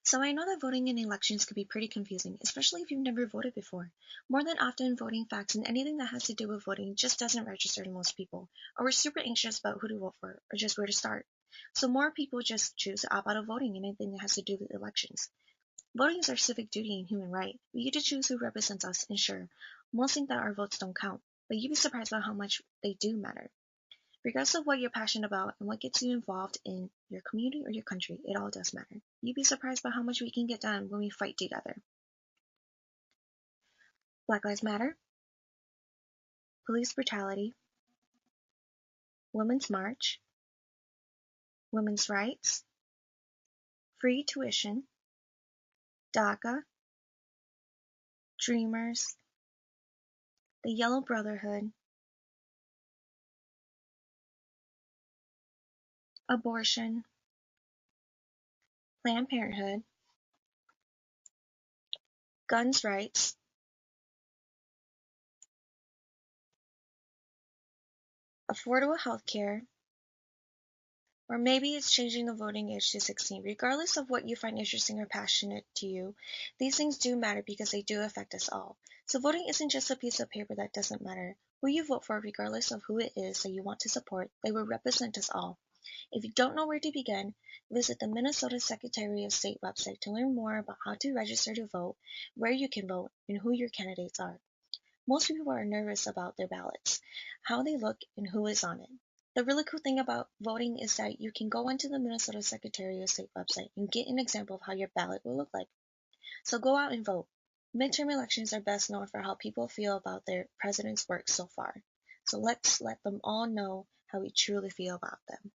So I know that voting in elections can be pretty confusing, especially if you've never voted before. More than often, voting facts and anything that has to do with voting just doesn't register to most people, or we're super anxious about who to vote for, or just where to start. So more people just choose to opt out of voting in anything that has to do with elections. Voting is our civic duty and human right. We get to choose who represents us, and sure, most think that our votes don't count, but you'd be surprised by how much they do matter. Regardless of what you're passionate about and what gets you involved in your community or your country, it all does matter. You'd be surprised by how much we can get done when we fight together. Black Lives Matter, police brutality, Women's March, women's rights, free tuition, DACA, Dreamers, the Yellow Brotherhood, abortion, Planned Parenthood, guns rights, affordable health care, or maybe it's changing the voting age to 16. Regardless of what you find interesting or passionate to you, these things do matter because they do affect us all. So voting isn't just a piece of paper that doesn't matter. Who you vote for, regardless of who it is that you want to support, they will represent us all. If you don't know where to begin, visit the Minnesota Secretary of State website to learn more about how to register to vote, where you can vote, and who your candidates are. Most people are nervous about their ballots, how they look, and who is on it. The really cool thing about voting is that you can go onto the Minnesota Secretary of State website and get an example of how your ballot will look like. So go out and vote. Midterm elections are best known for how people feel about their president's work so far. So let's let them all know how we truly feel about them.